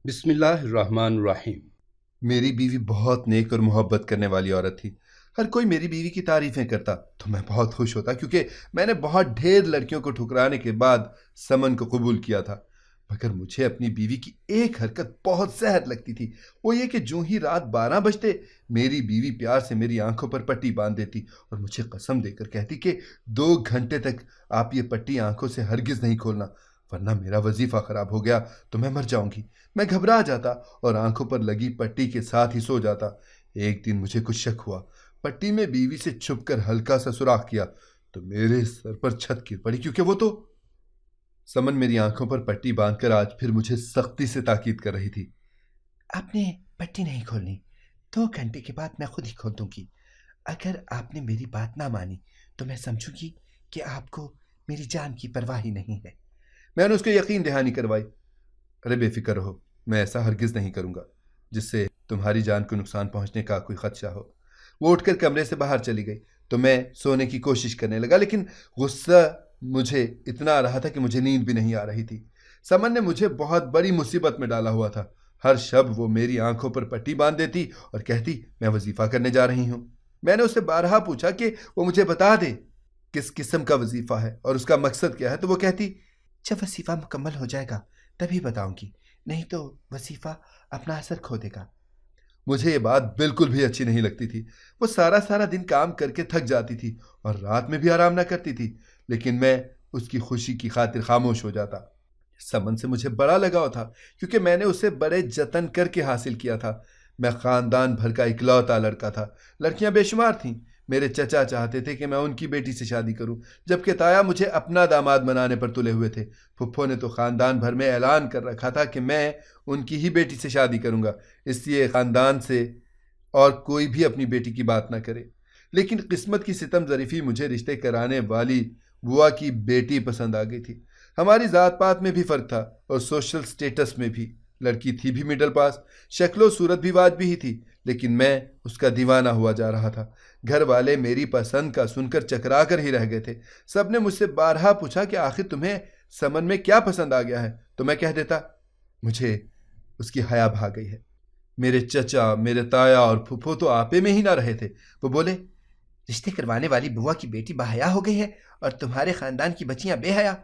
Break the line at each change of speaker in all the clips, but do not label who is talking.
بسم اللہ الرحمن الرحیم۔
میری بیوی بہت نیک اور محبت کرنے والی عورت تھی۔ ہر کوئی میری بیوی کی تعریفیں کرتا تو میں بہت خوش ہوتا، کیونکہ میں نے بہت ڈھیر لڑکیوں کو ٹھکرانے کے بعد سمن کو قبول کیا تھا۔ مگر مجھے اپنی بیوی کی ایک حرکت بہت زہر لگتی تھی، وہ یہ کہ جو ہی رات 12 بجتے میری بیوی پیار سے میری آنکھوں پر پٹی باندھ دیتی اور مجھے قسم دے کر کہتی کہ 2 گھنٹے تک آپ یہ پٹی آنکھوں سے ہرگز نہیں کھولنا، ورنہ میرا وظیفہ خراب ہو گیا تو میں مر جاؤں گی۔ میں گھبرا جاتا اور آنکھوں پر لگی پٹی کے ساتھ ہی سو جاتا۔ ایک دن مجھے کچھ شک ہوا، پٹی میں بیوی سے چھپ کر ہلکا سا سوراخ کیا تو میرے سر پر چھت گر پڑی، کیونکہ وہ تو سمن میری آنکھوں پر پٹی باندھ کر آج پھر مجھے سختی سے تاکید کر رہی تھی۔
آپ نے پٹی نہیں کھولنی، 2 گھنٹے کے بعد میں خود ہی کھول دوں گی۔ اگر آپ نے میری بات نہ مانی تو میں سمجھوں گی کہ آپ کو میری جان کی پرواہ ہی نہیں ہے۔
میں نے اس کو یقین دہانی کروائی، ارے بے فکر رہو، میں ایسا ہرگز نہیں کروں گا جس سے تمہاری جان کو نقصان پہنچنے کا کوئی خدشہ ہو۔ وہ اٹھ کر کمرے سے باہر چلی گئی تو میں سونے کی کوشش کرنے لگا، لیکن غصہ مجھے اتنا آ رہا تھا کہ مجھے نیند بھی نہیں آ رہی تھی۔ سمن نے مجھے بہت بڑی مصیبت میں ڈالا ہوا تھا۔ ہر شب وہ میری آنکھوں پر پٹی باندھ دیتی اور کہتی میں وظیفہ کرنے جا رہی ہوں۔ میں نے اس سے بارہا پوچھا کہ وہ مجھے بتا دے کس قسم کا وظیفہ ہے اور اس کا مقصد کیا ہے، تو وہ کہتی
جب وظیفہ مکمل ہو جائے گا تبھی بتاؤں گی، نہیں تو وظیفہ اپنا اثر کھو دے گا۔
مجھے یہ بات بالکل بھی اچھی نہیں لگتی تھی۔ وہ سارا دن کام کر کے تھک جاتی تھی اور رات میں بھی آرام نہ کرتی تھی، لیکن میں اس کی خوشی کی خاطر خاموش ہو جاتا۔ سمن سے مجھے بڑا لگاؤ تھا، کیونکہ میں نے اسے بڑے جتن کر کے حاصل کیا تھا۔ میں خاندان بھر کا اکلوتا لڑکا تھا، لڑکیاں بے شمار تھیں۔ میرے چچا چاہتے تھے کہ میں ان کی بیٹی سے شادی کروں، جبکہ تایا مجھے اپنا داماد بنانے پر تلے ہوئے تھے۔ پھپھو نے تو خاندان بھر میں اعلان کر رکھا تھا کہ میں ان کی ہی بیٹی سے شادی کروں گا، اس لیے خاندان سے اور کوئی بھی اپنی بیٹی کی بات نہ کرے۔ لیکن قسمت کی ستم ظریفی مجھے رشتے کرانے والی بوا کی بیٹی پسند آ گئی تھی۔ ہماری ذات پات میں بھی فرق تھا اور سوشل سٹیٹس میں بھی۔ لڑکی تھی بھی مڈل پاس، شکل و صورت بھی واجبی ہی تھی، لیکن میں اس کا دیوانہ ہوا جا رہا تھا۔ گھر والے میری پسند کا سن کر چکرا کر ہی رہ گئے تھے۔ سب نے مجھ سے بارہا پوچھا کہ آخر تمہیں سمن میں کیا پسند آ گیا ہے، تو میں کہہ دیتا مجھے اس کی حیا بھا گئی ہے۔ میرے چچا، میرے تایا اور پھپھو تو آپے میں ہی نہ رہے تھے۔ وہ بولے
رشتے کروانے والی بوا کی بیٹی باحیا ہو گئی ہے اور تمہارے خاندان کی بچیاں بے حیا۔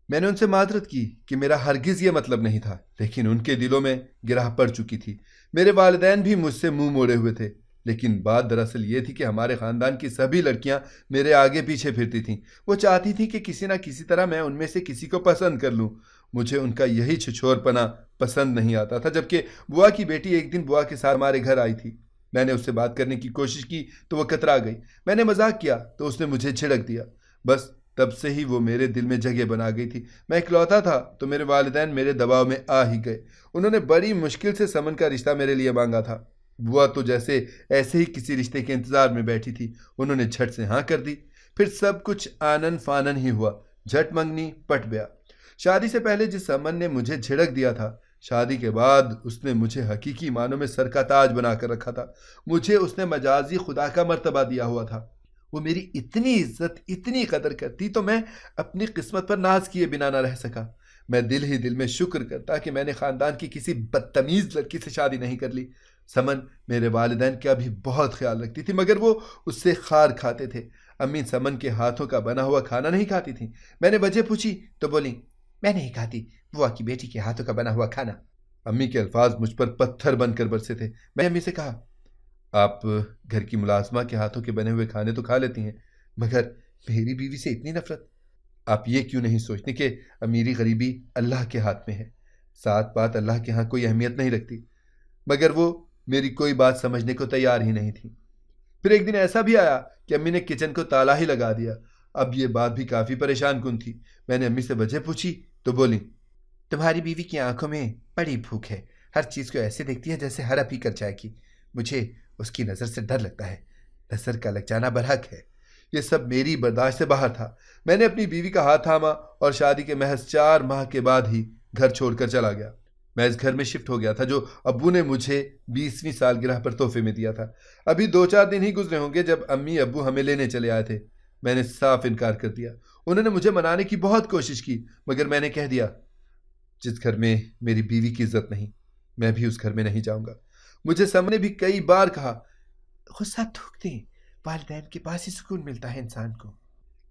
میں نے ان سے معذرت کی کہ میرا ہرگز یہ مطلب نہیں تھا، لیکن ان کے دلوں میں گرہ پڑ چکی تھی۔ میرے والدین بھی مجھ سے منہ موڑے ہوئے تھے، لیکن بات دراصل یہ تھی کہ ہمارے خاندان کی سبھی لڑکیاں میرے آگے پیچھے پھرتی تھیں۔ وہ چاہتی تھیں کہ کسی نہ کسی طرح میں ان میں سے کسی کو پسند کر لوں۔ مجھے ان کا یہی چھچور پنا پسند نہیں آتا تھا۔ جبکہ بوا کی بیٹی ایک دن بوا کے ساتھ ہمارے گھر آئی تھی، میں نے اس سے بات کرنے کی کوشش کی تو وہ کترا گئی۔ میں نے مذاق کیا تو اس نے مجھے جھڑک دیا۔ بس تب سے ہی وہ میرے دل میں جگہ بنا گئی تھی۔ میں اکلوتا تھا تو میرے والدین میرے دباؤ میں آ ہی گئے۔ انہوں نے بڑی مشکل سے سمن کا رشتہ میرے لیے مانگا تھا۔ بوا تو جیسے ایسے ہی کسی رشتے کے انتظار میں بیٹھی تھی، انہوں نے جھٹ سے ہاں کر دی۔ پھر سب کچھ آنن فانن ہی ہوا، جھٹ منگنی پٹ بیاہ۔ شادی سے پہلے جس سمن نے مجھے جھڑک دیا تھا، شادی کے بعد اس نے مجھے حقیقی معنوں میں سر کا تاج بنا کر رکھا تھا۔ مجھے اس نے مجازی خدا کا مرتبہ دیا ہوا تھا۔ وہ میری اتنی عزت، اتنی قدر کرتی تو میں اپنی قسمت پر ناز کیے بنا نہ رہ سکا۔ میں دل ہی دل میں شکر کرتا کہ میں نے خاندان کی کسی بدتمیز لڑکی سے شادی نہیں کر لی۔ سمن میرے والدین کا بھی بہت خیال رکھتی تھی، مگر وہ اس سے خار کھاتے تھے۔ امی سمن کے ہاتھوں کا بنا ہوا کھانا نہیں کھاتی تھیں۔ میں نے وجہ پوچھی تو بولی
میں نہیں کھاتی بوا کی بیٹی کے ہاتھوں کا بنا ہوا کھانا۔
امی کے الفاظ مجھ پر پتھر بن کر برسے تھے۔ میں نے امی سے کہا آپ گھر کی ملازمہ کے ہاتھوں کے بنے ہوئے کھانے تو کھا لیتی ہیں، مگر میری بیوی سے اتنی نفرت؟ آپ یہ کیوں نہیں سوچتے کہ امیری غریبی اللہ کے ہاتھ میں ہے، ساتھ بات اللہ کے ہاں کوئی اہمیت نہیں رکھتی؟ مگر وہ میری کوئی بات سمجھنے کو تیار ہی نہیں تھی۔ پھر ایک دن ایسا بھی آیا کہ امی نے کچن کو تالا ہی لگا دیا۔ اب یہ بات بھی کافی پریشان کن تھی۔ میں نے امی سے وجہ پوچھی تو بولی
تمہاری بیوی کی آنکھوں میں بڑی بھوک ہے، ہر چیز کو ایسے دیکھتی ہے جیسے ہڑپ ہی کر جائے گی۔ مجھے اس کی نظر سے ڈر لگتا ہے، نظر کا لگ جانا برحق ہے۔
یہ سب میری برداشت سے باہر تھا۔ میں نے اپنی بیوی کا ہاتھ تھاما اور شادی کے محض 4 ماہ کے بعد ہی گھر چھوڑ کر چلا گیا۔ میں اس گھر میں شفٹ ہو گیا تھا جو ابو نے مجھے 20ویں سالگرہ پر تحفے میں دیا تھا۔ ابھی 2-4 دن ہی گزرے ہوں گے جب امی ابو ہمیں لینے چلے آئے تھے۔ میں نے صاف انکار کر دیا۔ انہوں نے مجھے منانے کی بہت کوشش کی، مگر میں نے کہہ دیا جس گھر میں میری بیوی کی عزت نہیں، میں بھی اس گھر میں نہیں جاؤں گا۔ مجھے سمن نے بھی کئی بار کہا
غصہ تھوک دیں، والدین کے پاس ہی سکون ملتا ہے انسان کو۔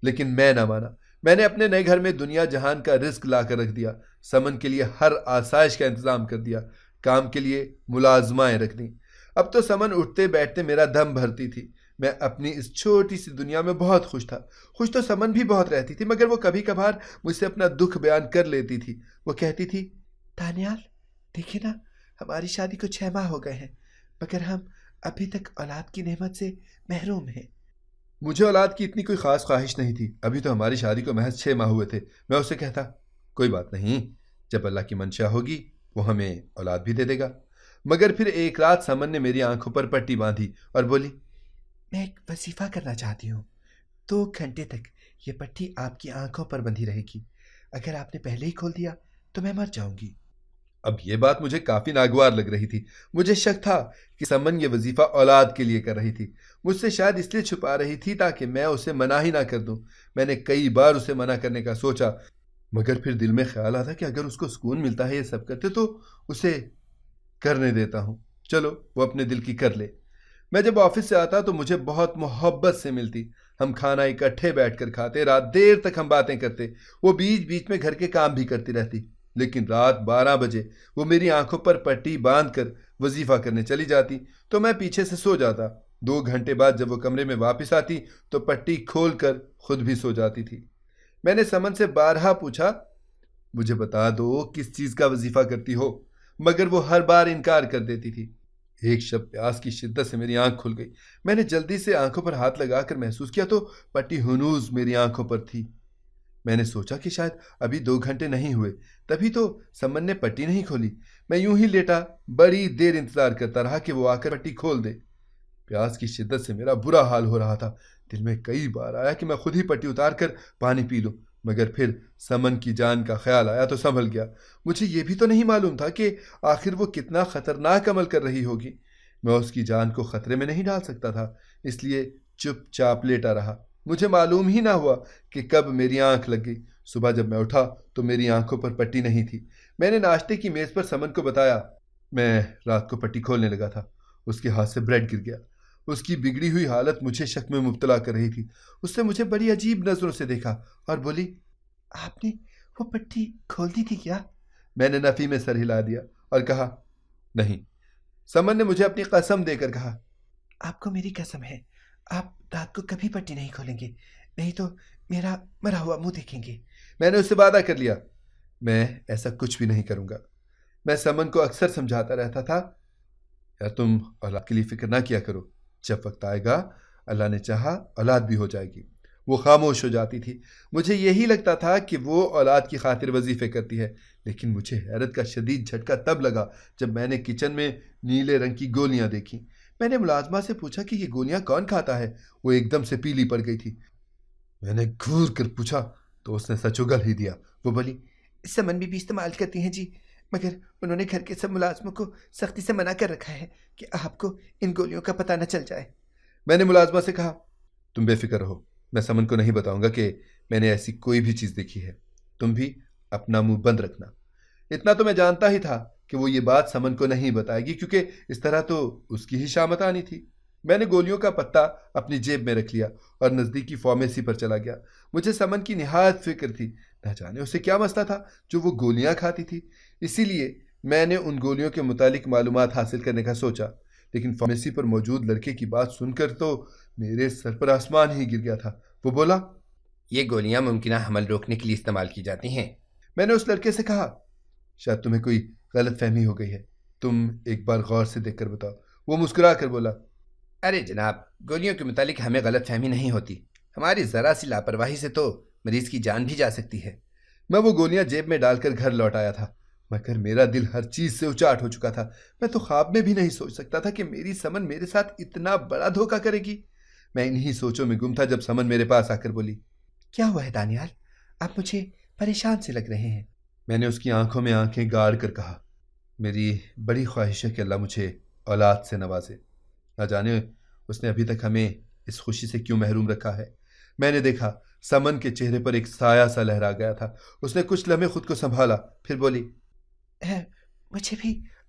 لیکن میں نہ مانا۔ میں نے اپنے نئے گھر میں دنیا جہان کا رزق لا کر رکھ دیا، سمن کے لیے ہر آسائش کا انتظام کر دیا، کام کے لیے ملازمائیں رکھ دیں۔ اب تو سمن اٹھتے بیٹھتے میرا دم بھرتی تھی۔ میں اپنی اس چھوٹی سی دنیا میں بہت خوش تھا۔ خوش تو سمن بھی بہت رہتی تھی، مگر وہ کبھی کبھار مجھ سے اپنا دکھ بیان کر لیتی تھی۔ وہ کہتی تھی
دانیال دیکھیں نا، ہماری شادی کو 6 ماہ ہو گئے ہیں، مگر ہم ابھی تک اولاد کی نعمت سے محروم ہیں۔
مجھے اولاد کی اتنی کوئی خاص خواہش نہیں تھی، ابھی تو ہماری شادی کو محض 6 ماہ ہوئے تھے۔ میں اسے کہتا کوئی بات نہیں، جب اللہ کی منشا ہوگی وہ ہمیں اولاد بھی دے دے گا۔ مگر پھر ایک رات سمن نے میری آنکھوں پر پٹی باندھی اور بولی
میں ایک وظیفہ کرنا چاہتی ہوں، 2 گھنٹے تک یہ پٹی آپ کی آنکھوں پر بندھی رہے گی، اگر آپ نے پہلے ہی کھول دیا تو میں مر جاؤں گی۔
اب یہ بات مجھے کافی ناگوار لگ رہی تھی۔ مجھے شک تھا کہ سمن یہ وظیفہ اولاد کے لیے کر رہی تھی، مجھ سے شاید اس لیے چھپا رہی تھی تاکہ میں اسے منع ہی نہ کر دوں۔ میں نے کئی بار اسے منع کرنے کا سوچا، مگر پھر دل میں خیال آتا کہ اگر اس کو سکون ملتا ہے یہ سب کرتے تو اسے کرنے دیتا ہوں، چلو وہ اپنے دل کی کر لے۔ میں جب آفس سے آتا تو مجھے بہت محبت سے ملتی، ہم کھانا اکٹھے بیٹھ کر کھاتے، رات دیر تک ہم باتیں کرتے، وہ بیچ بیچ میں گھر کے کام بھی کرتی رہتی۔ لیکن رات 12 بجے وہ میری آنکھوں پر پٹی باندھ کر وظیفہ کرنے چلی جاتی تو میں پیچھے سے سو جاتا۔ 2 گھنٹے بعد جب وہ کمرے میں واپس آتی تو پٹی کھول کر خود بھی سو جاتی تھی۔ میں نے سمن سے بارہا پوچھا مجھے بتا دو کس چیز کا وظیفہ کرتی ہو، مگر وہ ہر بار انکار کر دیتی تھی۔ ایک شب پیاس کی شدت سے میری آنکھ کھل گئی، میں نے جلدی سے آنکھوں پر ہاتھ لگا کر محسوس کیا تو پٹی ہنوز میری آنکھوں پر تھی۔ میں نے سوچا کہ شاید ابھی 2 گھنٹے نہیں ہوئے، تبھی تو سمن نے پٹی نہیں کھولی۔ میں یوں ہی لیٹا بڑی دیر انتظار کرتا رہا کہ وہ آ کر پٹی کھول دے۔ پیاس کی شدت سے میرا برا حال ہو رہا تھا، دل میں کئی بار آیا کہ میں خود ہی پٹی اتار کر پانی پی لوں، مگر پھر سمن کی جان کا خیال آیا تو سنبھل گیا۔ مجھے یہ بھی تو نہیں معلوم تھا کہ آخر وہ کتنا خطرناک عمل کر رہی ہوگی۔ میں اس کی جان کو خطرے میں نہیں ڈال سکتا تھا، اس لیے چپ چاپ لیٹا رہا۔ مجھے معلوم ہی نہ ہوا کہ کب میری آنکھ لگ گئی۔ صبح جب میں اٹھا تو میری آنکھوں پر پٹی نہیں تھی۔ میں نے ناشتے کی میز پر سمن کو بتایا، میں رات کو پٹی کھولنے لگا تھا، اس کے ہاتھ سے بریڈ گر گیا۔ اس کی بگڑی ہوئی حالت مجھے شک میں مبتلا کر رہی تھی۔ اس نے مجھے بڑی عجیب نظروں سے دیکھا اور بولی
آپ نے وہ پٹی کھول دی تھی کیا؟
میں نے نفی میں سر ہلا دیا اور کہا نہیں۔ سمن نے مجھے اپنی قسم دے کر کہا
آپ کو میری قسم ہے، آپ رات کو کبھی پٹی نہیں کھولیں گے، نہیں تو میرا مرا ہوا منہ دیکھیں گے۔
میں نے اس سے وعدہ کر لیا میں ایسا کچھ بھی نہیں کروں گا۔ میں سمن کو اکثر سمجھاتا رہتا تھا یار تم اولاد کے لیے فکر نہ کیا کرو، جب وقت آئے گا اللہ نے چاہا اولاد بھی ہو جائے گی۔ وہ خاموش ہو جاتی تھی۔ مجھے یہی لگتا تھا کہ وہ اولاد کی خاطر وظیفے کرتی ہے، لیکن مجھے حیرت کا شدید جھٹکا تب لگا جب میں نے کچن میں نیلے رنگ کی گولیاں دیکھیں۔ میں نے ملازمہ سے پوچھا کہ یہ گولیاں کون کھاتا ہے؟ وہ ایک دم سے پیلی پڑ گئی تھی۔ میں نے گھور کر پوچھا تو اس نے سچ اگل ہی دیا۔ وہ بولی
سمن بھی استعمال کرتی ہیں جی، مگر انہوں نے گھر کے سب ملازموں کو سختی سے منع کر رکھا ہے کہ آپ کو ان گولیوں کا پتہ نہ چل جائے۔
میں نے ملازمہ سے کہا تم بے فکر رہو، میں سمن کو نہیں بتاؤں گا کہ میں نے ایسی کوئی بھی چیز دیکھی ہے، تم بھی اپنا منہ بند رکھنا۔ اتنا تو میں جانتا ہی تھا کہ وہ یہ بات سمن کو نہیں بتائے گی، کیونکہ اس طرح تو اس کی ہی شامت آنی تھی۔ میں نے گولیوں کا پتہ اپنی جیب میں رکھ لیا اور نزدیکی فارمیسی پر چلا گیا۔ مجھے سمن کی نہایت فکر تھی، نہ جانے اسے کیا مسئلہ تھا جو وہ گولیاں کھاتی تھی۔ اسی لیے میں نے ان گولیوں کے متعلق معلومات حاصل کرنے کا سوچا، لیکن فارمیسی پر موجود لڑکے کی بات سن کر تو میرے سر پر آسمان ہی گر گیا تھا۔ وہ بولا
یہ گولیاں ممکنہ حمل روکنے کے لیے استعمال کی جاتی ہیں۔
میں نے اس لڑکے سے کہا شاید تمہیں کوئی غلط فہمی ہو گئی ہے، تم ایک بار غور سے دیکھ کر بتاؤ۔ وہ مسکرا کر بولا
ارے جناب، گولیوں کے متعلق ہمیں غلط فہمی نہیں ہوتی، ہماری ذرا سی لاپرواہی سے تو مریض کی جان بھی جا سکتی ہے۔
میں وہ گولیاں جیب میں ڈال کر گھر لوٹ آیا تھا، مگر میرا دل ہر چیز سے اچاٹ ہو چکا تھا۔ میں تو خواب میں بھی نہیں سوچ سکتا تھا کہ میری سمن میرے ساتھ اتنا بڑا دھوکہ کرے گی۔ میں انہی سوچوں میں گم تھا جب سمن میرے پاس آ کر بولی
کیا ہوا ہے دانیال؟ آپ مجھے پریشان سے لگ رہے ہیں۔
میں نے اس کی آنکھوں میں آنکھیں گاڑ کر کہا میری بڑی خواہش ہے کہ اللہ مجھے اولاد سے نوازے، نہ جانے اس نے ابھی تک ہمیں اس خوشی سے کیوں محروم رکھا ہے۔ میں نے دیکھا سمن کے چہرے پر ایک سایہ سا لہرا گیا تھا۔ اس نے کچھ لمحے خود کو سنبھالا، پھر بولی
مجھے بھی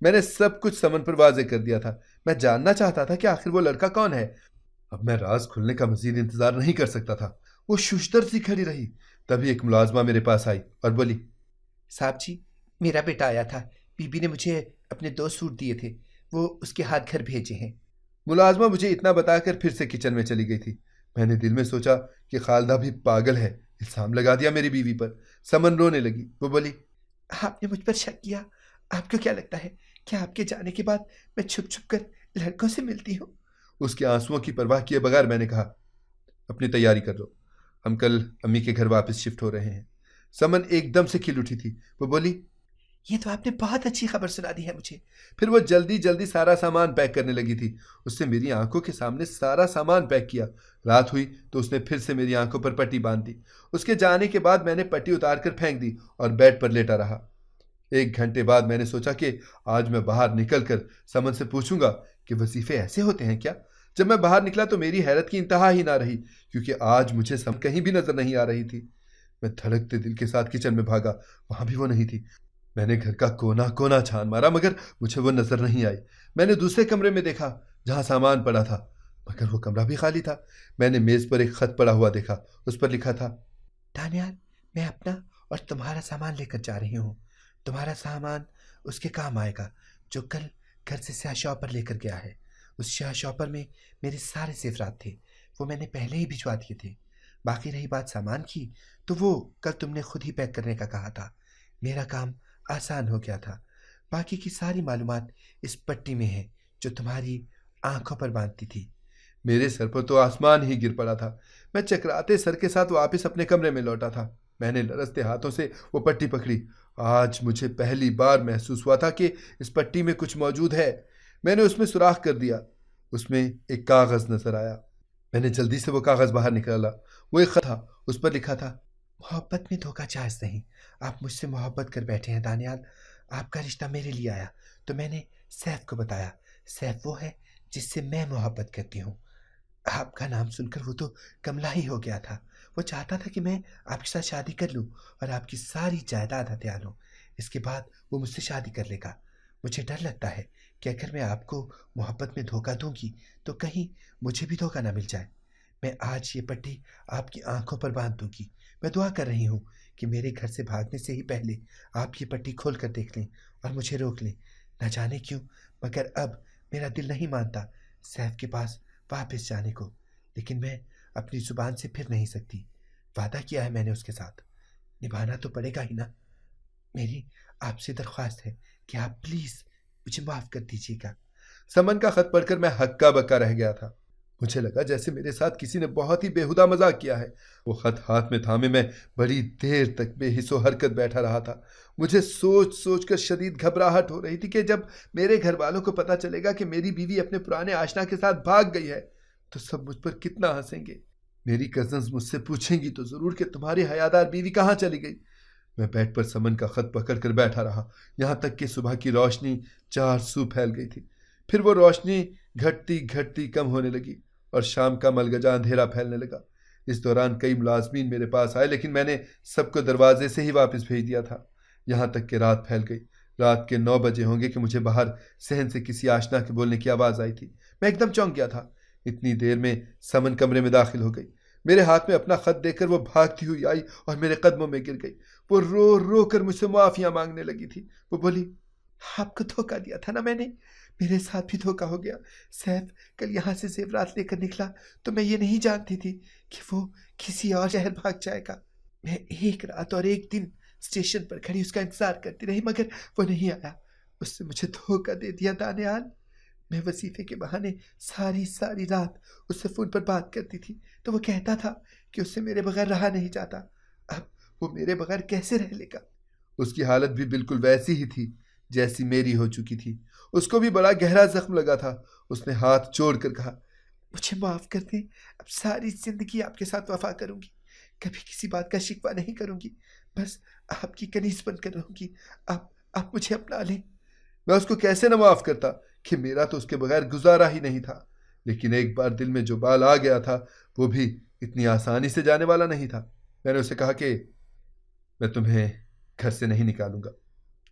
میں نے سب کچھ سمن پر واضح کر دیا تھا۔ میں جاننا چاہتا تھا کہ آخر وہ لڑکا کون ہے۔ اب میں راز کھلنے کا مزید انتظار نہیں کر سکتا تھا۔ وہ ششدر سی کھڑی رہی۔ تبھی ایک ملازمہ میرے پاس آئی اور بولی،
صاحب جی، میرا بیٹا آیا تھا، بی بی نے مجھے اپنے 2 سوٹ دیے تھے، وہ اس کے ہاتھ گھر بھیجے ہیں۔
ملازمہ مجھے اتنا بتا کر پھر سے کچن میں چلی گئی تھی۔ میں نے دل میں سوچا کہ خالدہ بھی پاگل ہے، الزام لگا دیا میری بیوی پر۔ سمن رونے لگی۔ وہ بولی،
آپ نے مجھ پر شک کیا؟ آپ کو کیا لگتا ہے کہ آپ کے جانے کے بعد میں چھپ چھپ کر لڑکوں سے ملتی ہوں؟
اس کے آنسوؤں کی پرواہ کیے بغیر میں نے کہا، اپنی تیاری کر لو، ہم کل امی کے گھر واپس شفٹ ہو رہے ہیں۔ سمن ایک دم سے کھل اٹھی تھی۔ وہ بولی،
یہ تو آپ نے بہت اچھی خبر سنا دی ہے مجھے۔
پھر وہ جلدی جلدی سارا سامان پیک کرنے لگی تھی۔ اس نے میری آنکھوں کے سامنے سارا سامان پیک کیا۔ رات ہوئی تو اس نے پھر سے میری آنکھوں پر پٹی باندھ دی۔ اس کے جانے کے بعد میں نے پٹی اتار کر پھینک دی اور بیڈ پر لیٹا رہا۔ 1 گھنٹے بعد میں نے سوچا کہ آج میں باہر نکل کر سمن سے پوچھوں گا کہ وظیفے ایسے ہوتے ہیں کیا؟ جب میں باہر نکلا تو میری حیرت کی انتہا ہی نہ رہی، کیونکہ آج مجھے سمن کہیں بھی نظر نہیں آ رہی تھی۔ میں دھڑکتے دل کے ساتھ کچن میں بھاگا، وہاں بھی وہ نہیں تھی۔ میں نے گھر کا کونا کونا چھان مارا مگر مجھے وہ نظر نہیں آئی۔ میں نے دوسرے کمرے میں دیکھا جہاں سامان پڑا تھا، مگر وہ کمرہ بھی خالی تھا۔ میں نے میز پر ایک خط پڑا ہوا دیکھا، اس پر لکھا تھا،
دانیال، میں اپنا اور تمہارا سامان لے کر جا رہی ہوں۔ تمہارا سامان اس کے کام آئے گا جو کل گھر سے سیاہ شاپر لے کر گیا ہے۔ اس سیاہ شاپر میں میرے سارے زیورات تھے، وہ میں نے پہلے ہی بھجوا دیے تھے۔ باقی رہی بات سامان کی تو وہ کل تم نے خود ہی پیک کرنے کا کہا تھا۔ میرا کام آسان ہو گیا تھا۔ باقی کی ساری معلومات اس پٹی میں ہے جو تمہاری آنکھوں پر باندھتی تھی۔
میرے سر پر تو آسمان ہی گر پڑا تھا۔ میں چکراتے سر کے ساتھ واپس اپنے کمرے میں لوٹا تھا۔ میں نے لرزتے ہاتھوں سے وہ پٹی پکڑی۔ آج مجھے پہلی بار محسوس ہوا تھا کہ اس پٹی میں کچھ موجود ہے۔ میں نے اس میں سوراخ کر دیا۔ اس میں ایک کاغذ نظر آیا۔ میں نے جلدی سے وہ کاغذ باہر نکالا۔ وہ ایک خط تھا، اس پر لکھا تھا،
محبت میں دھوکہ جائز نہیں۔ آپ مجھ سے محبت کر بیٹھے ہیں دانیال۔ آپ کا رشتہ میرے لیے آیا تو میں نے سیف کو بتایا۔ سیف وہ ہے جس سے میں محبت کرتی ہوں۔ آپ کا نام سن کر وہ تو کملا ہی ہو گیا تھا۔ وہ چاہتا تھا کہ میں آپ کے ساتھ شادی کر لوں اور آپ کی ساری جائیداد ہتھیا لوں۔ اس کے بعد وہ مجھ سے شادی کر لے گا۔ مجھے ڈر لگتا ہے کہ اگر میں آپ کو محبت میں دھوکہ دوں گی تو کہیں مجھے بھی دھوکہ نہ مل جائے۔ میں آج یہ پٹی آپ کی آنکھوں پر باندھ دوں گی۔ میں دعا کر رہی ہوں کہ میرے گھر سے بھاگنے سے ہی پہلے آپ یہ پٹی کھول کر دیکھ لیں اور مجھے روک لیں۔ نہ جانے کیوں مگر اب میرا دل نہیں مانتا سیف کے پاس واپس جانے کو، لیکن میں اپنی زبان سے پھر نہیں سکتی۔ وعدہ کیا ہے میں نے اس کے ساتھ، نبھانا تو پڑے گا ہی نا۔ میری آپ سے درخواست ہے کہ آپ پلیز مجھے معاف کر دیجیے گا۔
سمن کا خط پڑھ کر میں ہکا بکا رہ گیا تھا۔ مجھے لگا جیسے میرے ساتھ کسی نے بہت ہی بےہودہ مذاق کیا ہے۔ وہ خط ہاتھ میں تھامے میں بڑی دیر تک بے حس و حرکت بیٹھا رہا تھا۔ مجھے سوچ سوچ کر شدید گھبراہٹ ہو رہی تھی کہ جب میرے گھر والوں کو پتہ چلے گا کہ میری بیوی اپنے پرانے آشنا کے ساتھ بھاگ گئی ہے تو سب مجھ پر کتنا ہنسیں گے۔ میری کزنز مجھ سے پوچھیں گی تو ضرور کہ تمہاری حیادار بیوی کہاں چلی گئی۔ میں بیڈ پر سمن کا خط پکڑ کر بیٹھا رہا یہاں تک کہ صبح کی روشنی 4 سو پھیل گئی تھی۔ پھر وہ روشنی گھٹتی گھٹتی کم ہونے لگی اور شام کا ملگجا اندھیرا پھیلنے لگا۔ اس دوران کئی ملازمین میرے پاس آئے لیکن میں نے سب کو دروازے سے ہی واپس بھیج دیا تھا۔ یہاں تک کہ رات پھیل گئی۔ رات کے 9 بجے ہوں گے کہ مجھے باہر صحن سے کسی آشنا کے بولنے کی آواز آئی تھی۔ میں ایک دم چونک گیا تھا۔ اتنی دیر میں سمن کمرے میں داخل ہو گئی۔ میرے ہاتھ میں اپنا خط دیکھ کر وہ بھاگتی ہوئی آئی اور میرے قدموں میں گر گئی۔ وہ رو رو کر مجھ سے معافیاں مانگنے لگی تھی۔ وہ بولی،
آپ کو دھوکہ دیا تھا نا میں نے، میرے ساتھ بھی دھوکہ ہو گیا۔ سیف کل یہاں سے زیورات لے کر نکلا تو میں یہ نہیں جانتی تھی کہ وہ کسی اور شہر بھاگ جائے گا۔ میں 1 رات اور 1 دن اسٹیشن پر کھڑی اس کا انتظار کرتی رہی مگر وہ نہیں آیا۔ اس نے مجھے دھوکہ دے دیا دانیال۔ میں وظیفے کے بہانے ساری رات اس سے فون پر بات کرتی تھی تو وہ کہتا تھا کہ اس سے میرے بغیر رہا نہیں جاتا۔ اب وہ میرے بغیر کیسے رہ لے گا؟
اس کی حالت بھی بالکل ویسی ہی تھی جیسی میری ہو چکی تھی۔ اس کو بھی بڑا گہرا زخم لگا تھا۔ اس نے ہاتھ جوڑ کر کہا،
مجھے معاف کر دیں، اب ساری زندگی آپ کے ساتھ وفا کروں گی، کبھی کسی بات کا شکوہ نہیں کروں گی، بس آپ کی کنیز بن کر رہوں گی۔ آپ مجھے اپنا لیں۔
میں اس کو کیسے نہ معاف کرتا کہ میرا تو اس کے بغیر گزارا ہی نہیں تھا، لیکن ایک بار دل میں جو بال آ گیا تھا وہ بھی اتنی آسانی سے جانے والا نہیں تھا۔ میں نے اسے کہا کہ میں تمہیں گھر سے نہیں نکالوں گا،